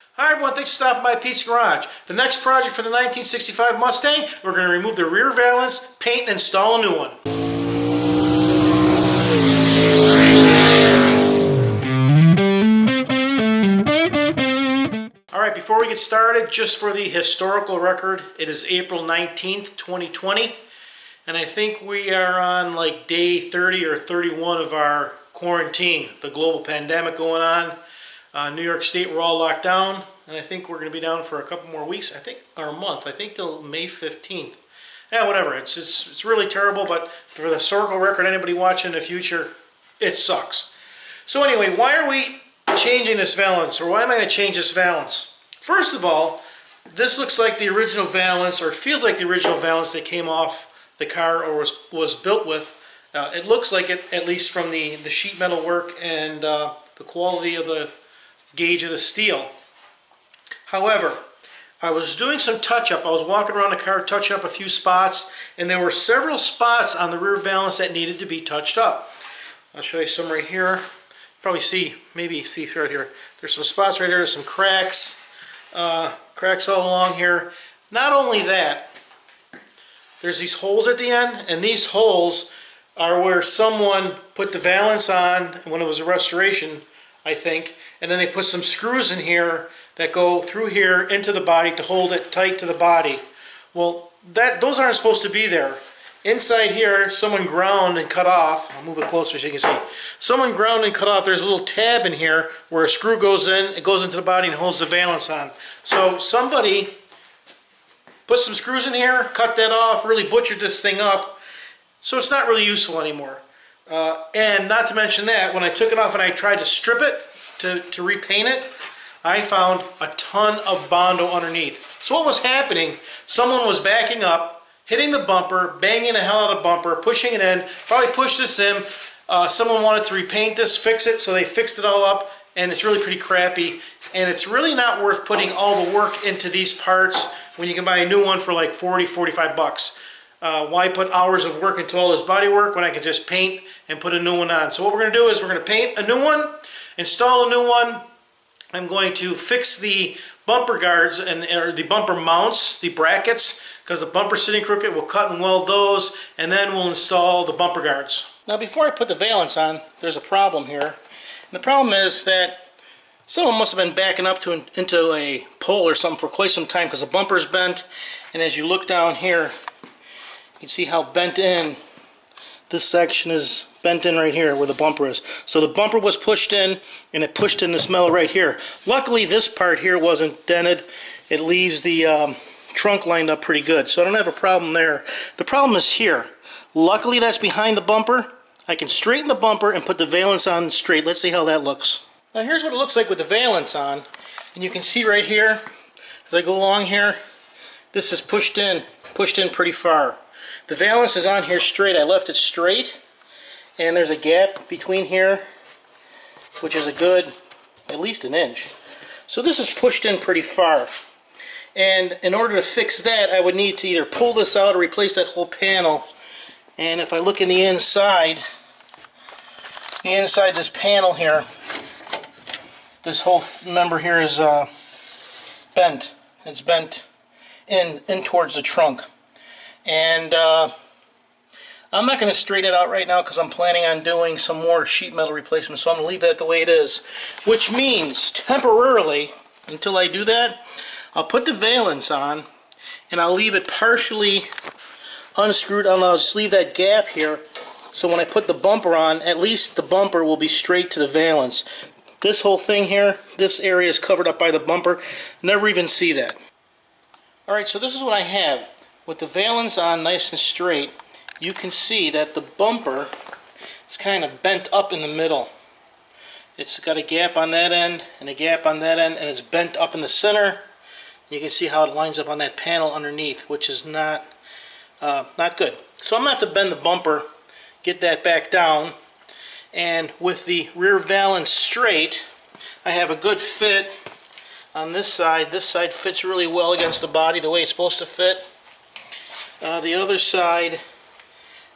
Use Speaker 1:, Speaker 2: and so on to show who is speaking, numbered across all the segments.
Speaker 1: Hi everyone, thanks for stopping by Pete's Garage. The next project for the 1965 Mustang, we're going to remove the rear valance, paint, and install a new one. Alright, before we get started, just for the historical record, it is April 19th, 2020, and I think we are on like day 30 or 31 of our quarantine, the global pandemic going on. New York State, we're all locked down, and I think we're going to be down for a couple more weeks, or a month, I think till May 15th. Yeah, whatever, it's really terrible, but for the historical record, anybody watching in the future, it sucks. So anyway, why are we changing this valance, or why am I going to change this valance? First of all, this looks like the original valance, or feels like the original valance that came off the car or was built with. It looks like it, at least from the sheet metal work and the quality of the gauge of the steel. However, I was doing some touch-up. I was walking around the car touching up a few spots, and there were several spots on the rear valance that needed to be touched up. I'll show you some right here. Probably see, maybe see right here. There's some spots right here, there's some cracks, cracks all along here. Not only that, there's these holes at the end, and these holes are where someone put the valance on when it was a restoration, I think, and then they put some screws in here that go through here into the body to hold it tight to the body. Well, those aren't supposed to be there. Inside here, someone ground and cut off. I'll move it closer so you can see. Someone ground and cut off. There's a little tab in here where a screw goes in, it goes into the body and holds the valance on. So somebody put some screws in here, cut that off, really butchered this thing up, so it's not really useful anymore. And not to mention that, when I took it off and I tried to strip it, to repaint it, I found a ton of Bondo underneath. So what was happening, someone was backing up, hitting the bumper, banging the hell out of the bumper, pushing it in, probably pushed this in. Someone wanted to repaint this, fix it, so they fixed it all up, and it's really pretty crappy. And it's really not worth putting all the work into these parts when you can buy a new one for like 40, 45 bucks. Why put hours of work into all this body work when I can just paint and put a new one on? So what we're going to do is we're going to paint a new one, install a new one. I'm going to fix the bumper guards or the bumper mounts, the brackets, because the bumper's sitting crooked. We'll cut and weld those, and then we'll install the bumper guards. Now before I put the valance on, there's a problem here. And the problem is that someone must have been backing up into a pole or something for quite some time, because the bumper's bent, and as you look down here, you can see how bent in this section is. Bent in right here where the bumper is. So the bumper was pushed in, and it pushed in this metal right here. Luckily this part here wasn't dented. It leaves the trunk lined up pretty good, so I don't have a problem there. The problem is here. Luckily that's behind the bumper. I can straighten the bumper and put the valance on straight. Let's see how that looks. Now here's what it looks like with the valance on, and you can see right here as I go along here, this is pushed in pretty far. The valance is on here straight. I left it straight, and there's a gap between here, which is a good, at least an inch. So this is pushed in pretty far. And in order to fix that, I would need to either pull this out or replace that whole panel. And if I look in the inside this panel here, this whole member here is bent. It's bent in towards the trunk. And I'm not going to straighten it out right now because I'm planning on doing some more sheet metal replacement, so I'm going to leave that the way it is. Which means, temporarily, until I do that, I'll put the valance on, and I'll leave it partially unscrewed. I'll just leave that gap here, so when I put the bumper on, at least the bumper will be straight to the valance. This whole thing here, this area is covered up by the bumper. Never even see that. Alright, so this is what I have. With the valance on nice and straight, you can see that the bumper is kind of bent up in the middle. It's got a gap on that end and a gap on that end, and it's bent up in the center. You can see how it lines up on that panel underneath, which is not good. So I'm going to have to bend the bumper, get that back down, and with the rear valance straight, I have a good fit on this side. This side fits really well against the body the way it's supposed to fit. The other side,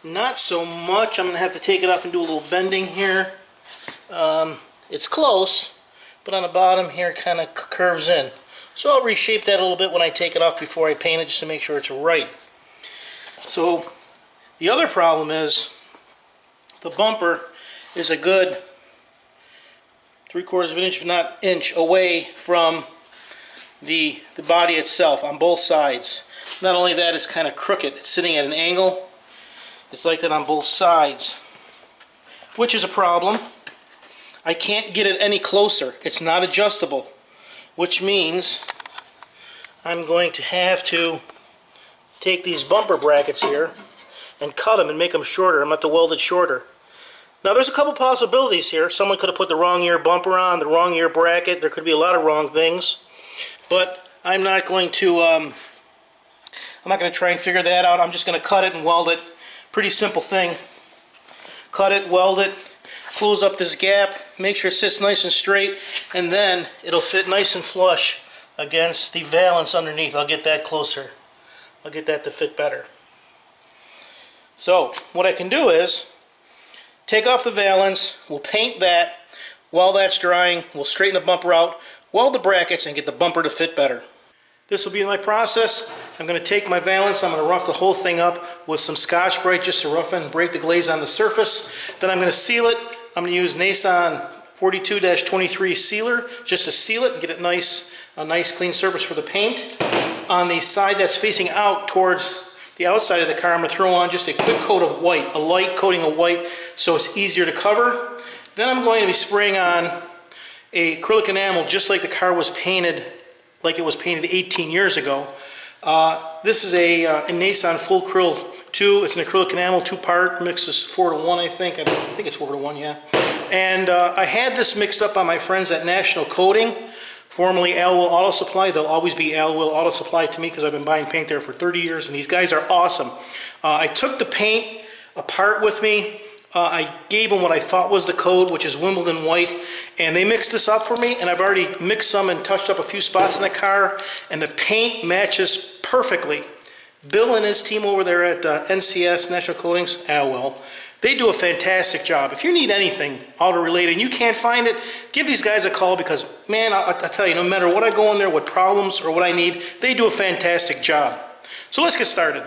Speaker 1: not so much. I'm going to have to take it off and do a little bending here. It's close, but on the bottom here it kind of curves in. So I'll reshape that a little bit when I take it off before I paint it, just to make sure it's right. So the other problem is the bumper is a good 3/4 of an inch, if not inch, away from the body itself on both sides. Not only that, it's kind of crooked. It's sitting at an angle. It's like that on both sides, which is a problem. I can't get it any closer. It's not adjustable, which means I'm going to have to take these bumper brackets here and cut them and make them shorter. I'm going to have to weld it shorter. Now there's a couple possibilities here. Someone could have put the wrong ear bumper on, the wrong ear bracket. There could be a lot of wrong things. But I'm not going to try and figure that out. I'm just going to cut it and weld it. Pretty simple thing. Cut it, weld it, close up this gap, make sure it sits nice and straight, and then it'll fit nice and flush against the valance underneath. I'll get that closer. I'll get that to fit better. So what I can do is take off the valance, we'll paint that. While that's drying, we'll straighten the bumper out, weld the brackets, and get the bumper to fit better. This will be my process. I'm going to take my valance, I'm going to rough the whole thing up with some Scotch-Brite just to roughen and break the glaze on the surface. Then I'm going to seal it. I'm going to use Nason 42-23 sealer just to seal it and get it a nice clean surface for the paint. On the side that's facing out towards the outside of the car, I'm going to throw on just a quick coat of white, a light coating of white, so it's easier to cover. Then I'm going to be spraying on a acrylic enamel just like the car was painted, like it was painted 18 years ago. This is a Nason Ful Acryl II. It's an acrylic enamel, 2-part, mixes 4-to-1, I think. I think it's 4-to-1, yeah. And I had this mixed up by my friends at National Coating, formerly Al Will Auto Supply. They'll always be Al Will Auto Supply to me because I've been buying paint there for 30 years, and these guys are awesome. I took the paint apart with me. I gave them what I thought was the code, which is Wimbledon White, and they mixed this up for me, and I've already mixed some and touched up a few spots in the car, and the paint matches perfectly. Bill and his team over there at NCS, National Coatings, they do a fantastic job. If you need anything auto-related and you can't find it, give these guys a call because, man, I tell you, no matter what I go in there, what problems or what I need, they do a fantastic job. So let's get started.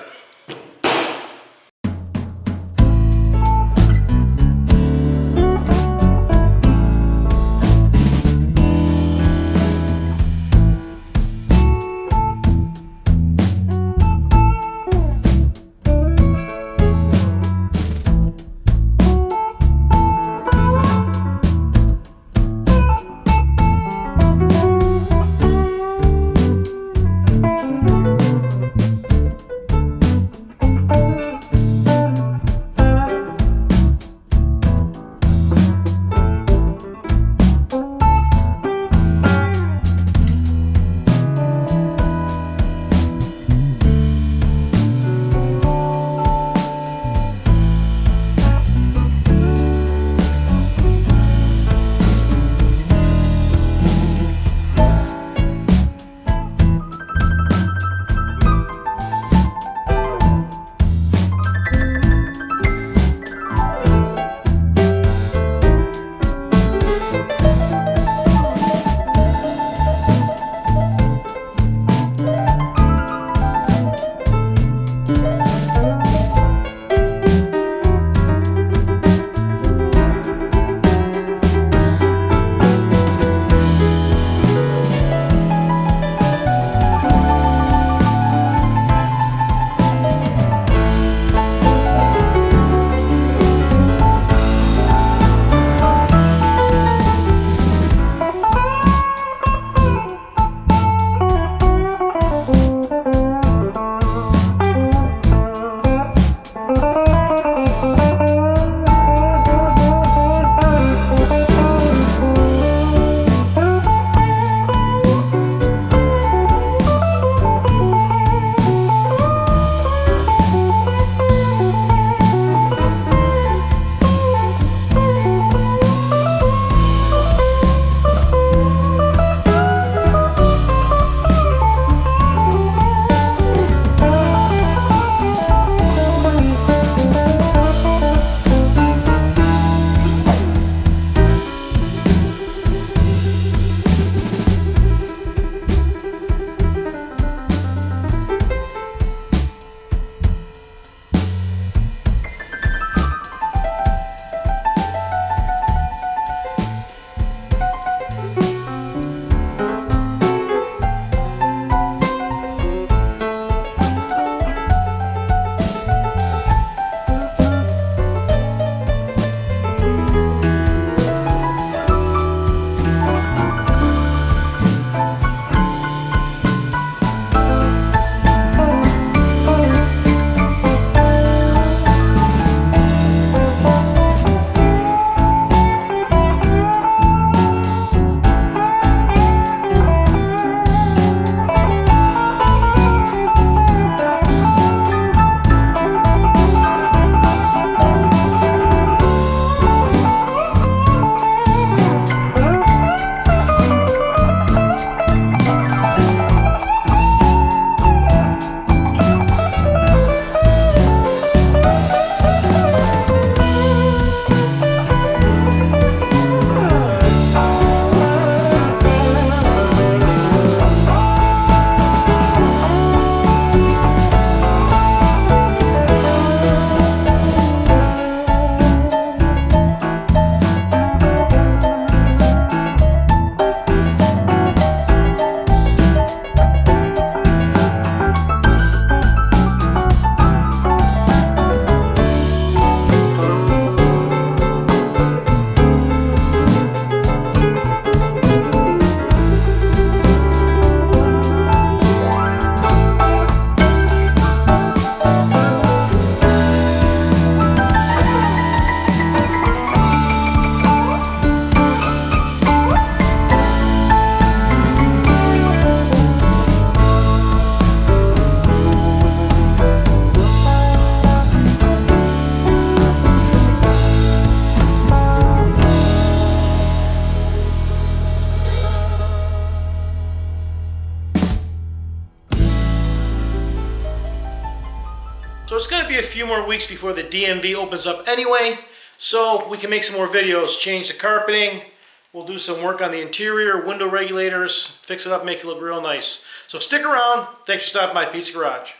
Speaker 1: So it's going to be a few more weeks before the DMV opens up anyway, so we can make some more videos, change the carpeting, we'll do some work on the interior, window regulators, fix it up, make it look real nice. So stick around. Thanks for stopping by Pete's Garage.